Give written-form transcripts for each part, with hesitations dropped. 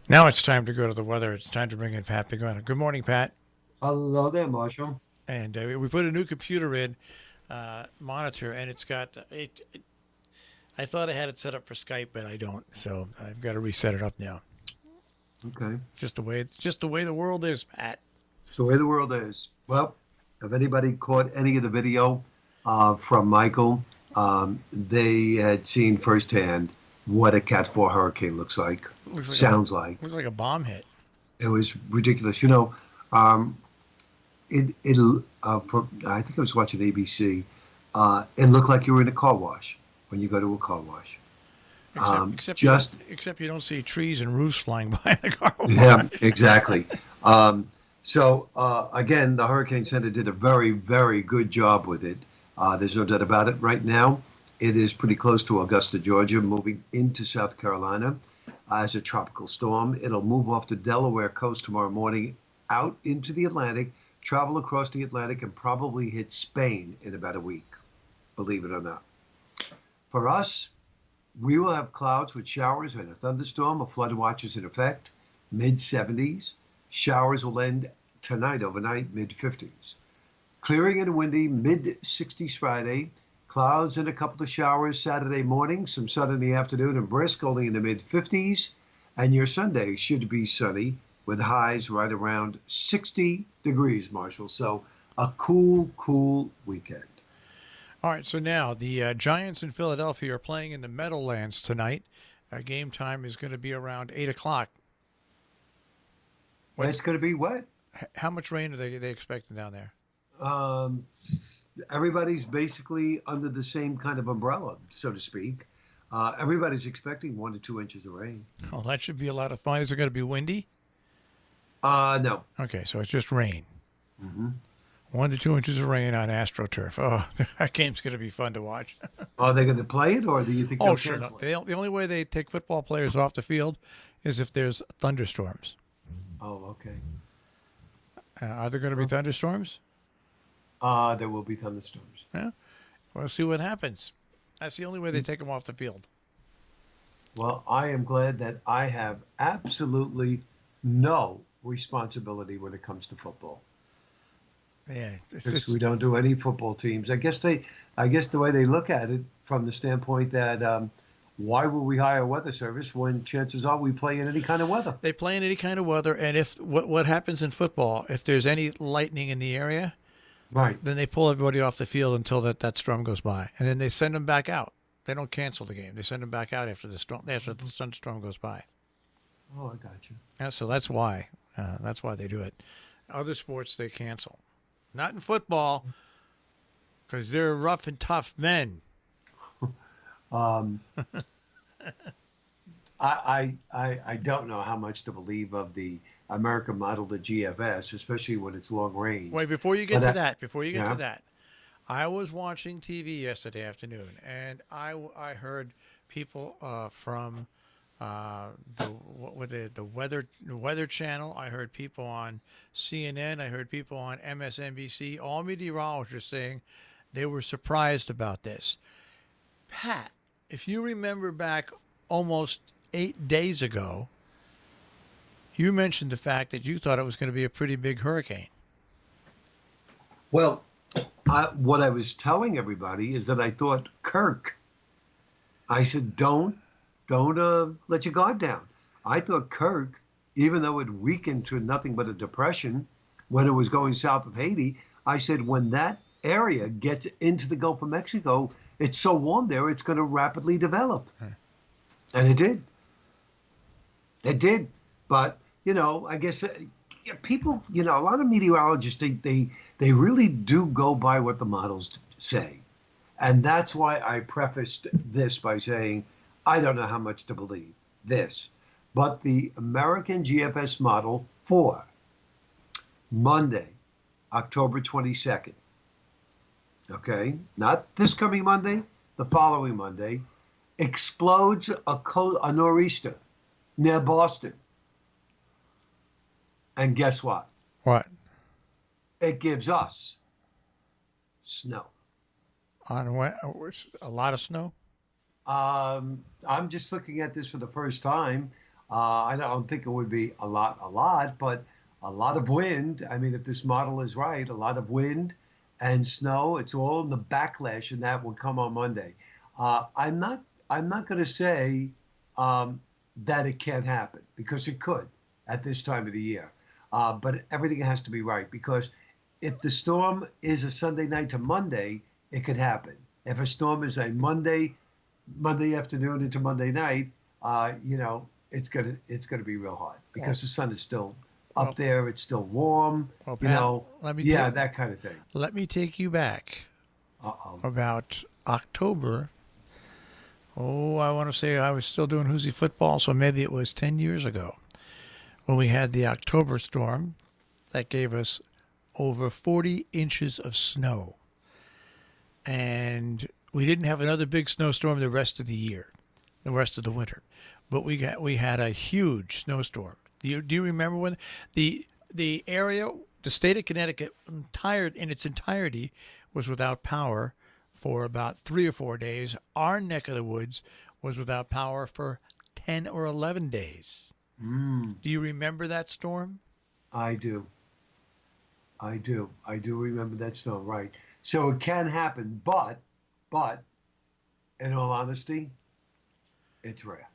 Now it's time to go to the weather. It's time to bring in Pat Pagano. Good morning, Pat. Hello there, Marshall. And we put a new computer in, monitor, and it's got I thought I had it set up for Skype, but I don't. So I've got to reset it up now. Okay. It's just the way the world is, Pat. It's the way the world is. Well, if anybody caught any of the video from Michael, they had seen firsthand what a Cat 4 hurricane looks like, Looks like sounds like. a bomb hit. It was ridiculous. Um, I think I was watching ABC. It looked like you were in a car wash when you go to a car wash. Just Except you don't see trees and roofs flying by in a car Yeah, wash. exactly. Again, the Hurricane Center did a very, very good job with it. There's no doubt about it. Right now, it is pretty close to Augusta, Georgia, moving into South Carolina as a tropical storm. It'll move off the Delaware coast tomorrow morning, out into the Atlantic, travel across the Atlantic, and probably hit Spain in about a week, believe it or not. For us, we will have clouds with showers and a thunderstorm. A flood watch is in effect, mid 70s. Showers will end tonight, overnight, mid 50s. Clearing and windy, mid 60s Friday. Clouds and a couple of showers Saturday morning, some sun in the afternoon, and brisk only in the mid 50s. And your Sunday should be sunny with highs right around 60 degrees, Marshall. So a cool, cool weekend. All right, so now the Giants in Philadelphia are playing in the Meadowlands tonight. Game time is going to be around 8 o'clock. It's What's going to be wet. how much rain are they expecting down there? um, Everybody's basically under the same kind of umbrella, so to speak. Everybody's expecting 1 to 2 inches of rain. Oh, that should be a lot of fun. Is it going to be windy? No. Okay, so it's just rain. Hmm. 1 to 2 inches of rain on AstroTurf. Oh, that game's going to be fun to watch. Are they going to play it, or do you think Oh, they'll sure. No. cancel it? The only way they take football players off the field is if there's thunderstorms. Oh, okay. Are there going to be Well, thunderstorms? there will be thunderstorms. Yeah. We'll see what happens. That's the only way they take them off the field. Well, I am glad that I have absolutely no responsibility when it comes to football Yeah, because we don't do any football teams. I guess the way they look at it from the standpoint that why would we hire a weather service when chances are we play in any kind of weather? they play in any kind of weather, and if what happens in football, if there's any lightning in the area, Right. then they pull everybody off the field until that storm goes by, and then they send them back out. They don't cancel the game. They send them back out after the thunderstorm goes by. Oh, I got you. Yeah, so that's why. That's why they do it. Other sports they cancel. Not in football, because they're rough and tough men. Um, I don't know how much to believe of the American model, the GFS, especially when it's long range. Wait, before you get But to that, before you get to yeah, that, I was watching TV yesterday afternoon, and I heard people from the weather channel. I heard people on CNN. I heard people on MSNBC. All meteorologists saying they were surprised about this. Pat, if you remember back almost 8 days ago, you mentioned the fact that you thought it was going to be a pretty big hurricane. well, what I was telling everybody is that I thought Kirk. I said, don't let your guard down. I thought Kirk, even though it weakened to nothing but a depression when it was going south of Haiti, I said when that area gets into the Gulf of Mexico, it's so warm there, it's going to rapidly develop, and it did. It did. But, I guess yeah, people, a lot of meteorologists, they really do go by what the models say. And that's why I prefaced this by saying, I don't know how much to believe this. But the American GFS model for Monday, October 22nd, okay, not this coming Monday, the following Monday, explodes a nor'easter near Boston. And guess what? What? It gives us snow. On what? A lot of snow? I'm just looking at this for the first time. I don't think it would be a lot, but a lot of wind. I mean, if this model is right, a lot of wind and snow. It's all in the backlash, and that will come on Monday. I'm not. I'm not going to say um, that it can't happen because it could at this time of the year. But everything has to be right because if the storm is a Sunday night to Monday, it could happen. If a storm is a Monday afternoon into Monday night, it's gonna be real hard Well, because the sun is still well, up there. It's still warm. well, You Pat, know, let me yeah, take that kind of thing. let me take you back Uh-oh. about October. Oh, I want to say I was still doing Who's football, so maybe it was 10 years ago when we had the October storm that gave us over 40 inches of snow. And we didn't have another big snowstorm the rest of the year, the rest of the winter. But we had a huge snowstorm. Do you remember when the area, the state of Connecticut, entire in its entirety, was without power for about 3 or 4 days. Our neck of the woods was without power for 10 or 11 days. Mm, Do you remember that storm? I do. I do remember that snow, right? So it can happen, but in all honesty, it's rare.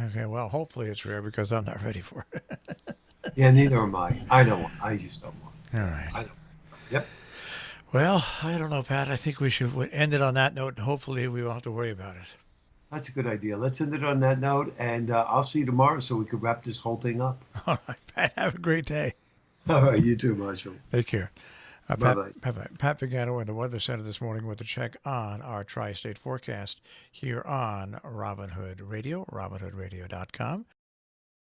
Okay, well, hopefully it's rare because I'm not ready for it. Yeah, neither am I. I don't want. I just don't want. All right. I don't. Yep. Well, I don't know, Pat. I think we should end it on that note, and hopefully we won't have to worry about it. That's a good idea. Let's end it on that note, and I'll see you tomorrow so we can wrap this whole thing up. All right, Pat. Have a great day. All right, you too, Marshall. Take care. Bye bye. Pat Pagano in the Weather Center this morning with a check on our tri-state forecast here on Robin Hood Radio, robinhoodradio.com.